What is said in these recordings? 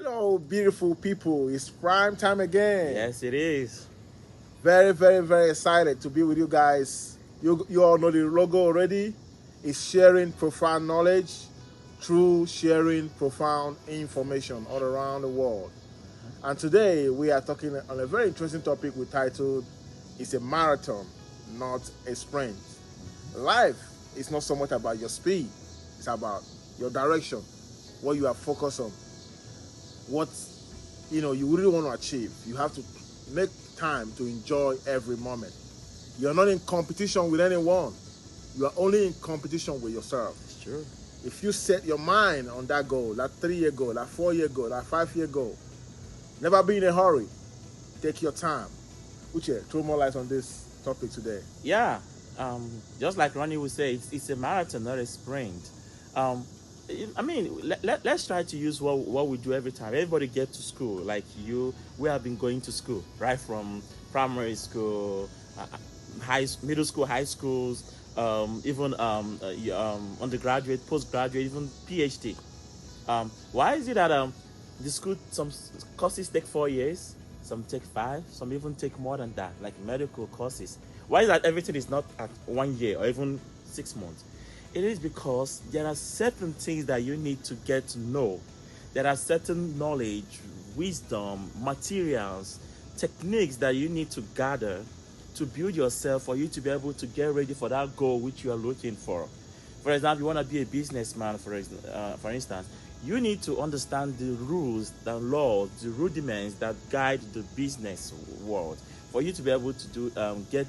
Hello, beautiful people. It's prime time again. Yes, it is. Very, very, very excited to be with you guys. You all know the logo already. It's sharing profound knowledge through sharing profound information all around the world. And today we are talking on a very interesting topic we titled It's a Marathon, Not a Sprint. Life is not so much about your speed, it's about your direction, what you are focused on, what you really want to achieve. You have to make time to enjoy every moment. You're not in competition with anyone. You are only in competition with yourself. It's true. If you set your mind on that goal, that 3-year goal, that 4-year goal, that 5-year goal, never be in a hurry. Take your time. Uche, throw more light on this topic today. Yeah. Just like Ronnie would say, it's a marathon, not a sprint. Let's try to use what we do every time. Everybody get to school. Like we have been going to school, right? From primary school, middle school, high schools, even undergraduate, postgraduate, even PhD. Why is it that the school, some courses take 4 years, some take 5, some even take more than that, like medical courses? Why is that everything is not at 1 year or even 6 months? It is because there are certain things that you need to get to know. There are certain knowledge, wisdom, materials, techniques that you need to gather to build yourself for you to be able to get ready for that goal which you are looking for. For example, you want to be a businessman, for instance, you need to understand the rules, the laws, the rudiments that guide the business world for you to be able to get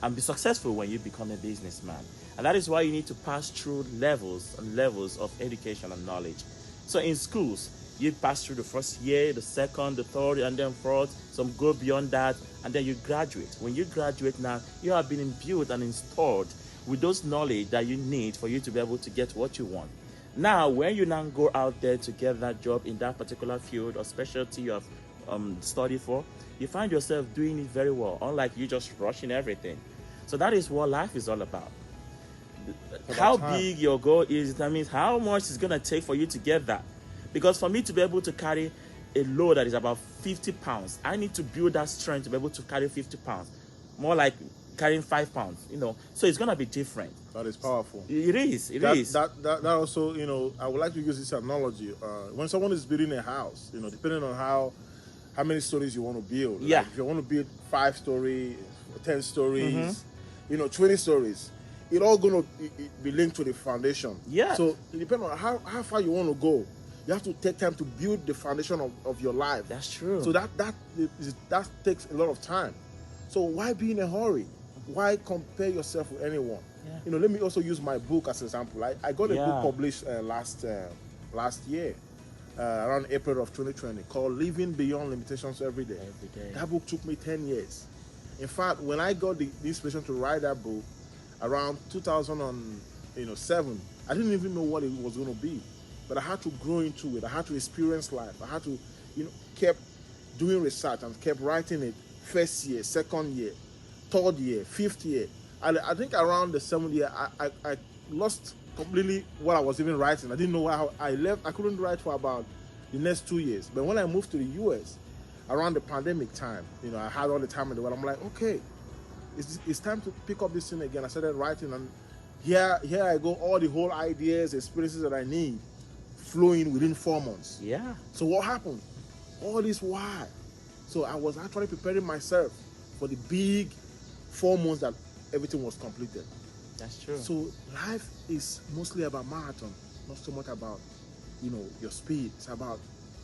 and be successful when you become a businessman. And that is why you need to pass through levels and levels of education and knowledge. So in schools, you pass through the first year, the second, the third, and then fourth. Some go beyond that, and then you graduate. When you graduate now, you have been imbued and installed with those knowledge that you need for you to be able to get what you want. Now, when you now go out there to get that job in that particular field or specialty you have studied for, you find yourself doing it very well, unlike you just rushing everything. So that is what life is all about. How big your goal is determines how much it's going to take for you to get that. Because for me to be able to carry a load that is about 50 pounds, I need to build that strength to be able to carry 50 pounds. More like carrying 5 pounds, So it's going to be different. That is powerful. It is. That also, I would like to use this analogy. When someone is building a house, depending on how many stories you want to build. Yeah. Like if you want to build 5 stories, 10 stories, 20 stories, it's all going to be linked to the foundation. Yeah. So it depends on how far you want to go. You have to take time to build the foundation of your life. That's true. So that takes a lot of time. So why be in a hurry? Why compare yourself with anyone? Yeah. Let me also use my book as an example. I got a book published last year, around April of 2020, called Living Beyond Limitations Every Day. That book took me 10 years. In fact, when I got the inspiration to write that book around 2007, I didn't even know what it was going to be. But I had to grow into it. I had to experience life. I had to, kept doing research and kept writing it. First year, second year, third year, fifth year. And I think around the 7th year, I lost completely what I was even writing. I didn't know how I left. I couldn't write for about the next 2 years. But when I moved to the US, around the pandemic time, I had all the time in the world. I'm like, okay, it's time to pick up this thing again. I started writing, and here I go. All the whole ideas, experiences that I need, flowing within 4 months. Yeah. So what happened? All this why? So I was actually preparing myself for the big 4 months that everything was completed. That's true. So life is mostly about marathon, not so much about, your speed. It's about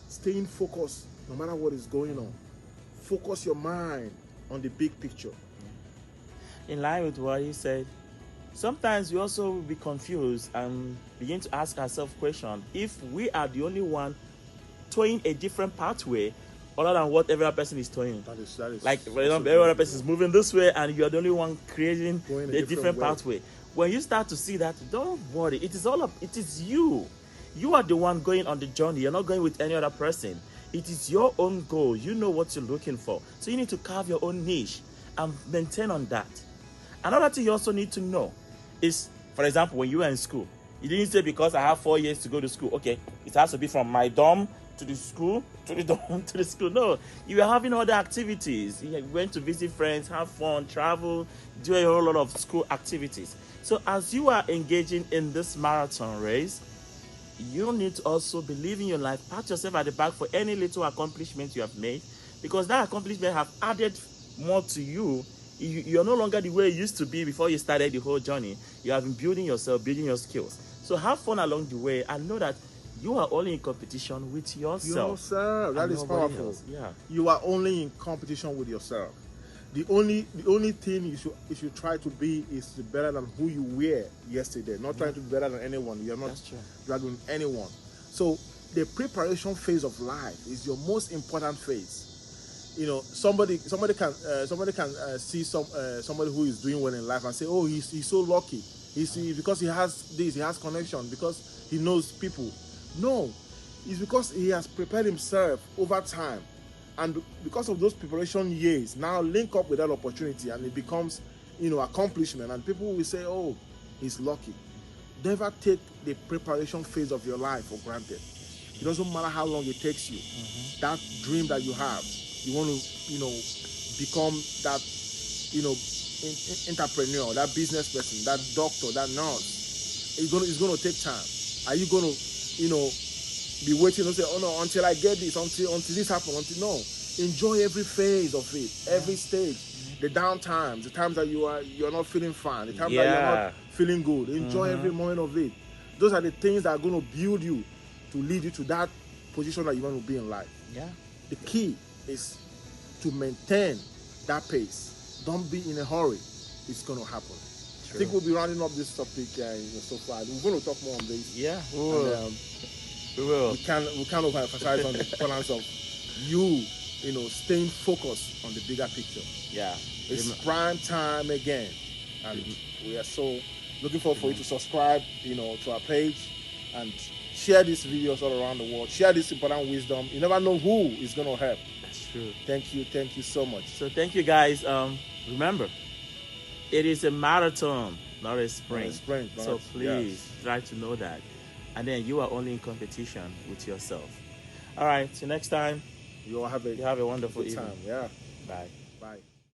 staying focused no matter what is going on. Focus your mind on the big picture. In line with what he said, sometimes we also will be confused and begin to ask ourselves questions if we are the only one towing a different pathway other than what every other person is towing. That is like, for example, every other person is moving this way and you are the only one creating a different pathway. When you start to see that, don't worry. It is you. You are the one going on the journey. You're not going with any other person. It is your own goal. You know what you're looking for. So you need to carve your own niche and maintain on that. Another thing you also need to know is, for example, when you were in school, you didn't say because I have 4 years to go to school, okay, it has to be from my dorm to the school, to the school. No, you were having other activities. You went to visit friends, have fun, travel, do a whole lot of school activities. So as you are engaging in this marathon race, you need to also believe in your life. Pat yourself at the back for any little accomplishment you have made, because that accomplishment have added more to you. You're no longer the way you used to be before you started the whole journey. You have been building yourself, building your skills. So have fun along the way and know that you are only in competition with yourself. Yourself. That is powerful. Else. Yeah. You are only in competition with yourself. The only thing you should try to be is to be better than who you were yesterday. Not trying to be better than anyone. You're not dragging anyone. So the preparation phase of life is your most important phase. You know, somebody can see somebody who is doing well in life and say, oh, he's so lucky. He's because he has this, he has connection, because he knows people. No, it's because he has prepared himself over time, and because of those preparation years, now link up with that opportunity, and it becomes, accomplishment, and people will say, oh, he's lucky. Never take the preparation phase of your life for granted. It doesn't matter how long it takes you. That dream that you have, you want to, become that, entrepreneur, that business person, that doctor, that nurse. It's going to take time. Are you going to, be waiting and say, oh no, until I get this, until this happens, no. Enjoy every phase of it, every stage, the down times, the times that you're not feeling fine, the times that you're not feeling good. Enjoy every moment of it. Those are the things that are going to build you to lead you to that position that you want to be in life. Yeah. The key is to maintain that pace. Don't be in a hurry. It's going to happen. True. I think we'll be rounding up this topic so far. We're going to talk more on this. Yeah, we will. We can't overemphasize on the importance of you staying focused on the bigger picture. Yeah. It's prime time again. And we are so looking forward for you to subscribe, to our page, and share these videos all around the world. Share this important wisdom. You never know who is going to help. That's true. Thank you so much. So thank you, guys. Remember, it is a marathon, not a sprint. So please try to know that. And then you are only in competition with yourself. All right. Till next time. You all have a wonderful evening. time. Yeah. Bye.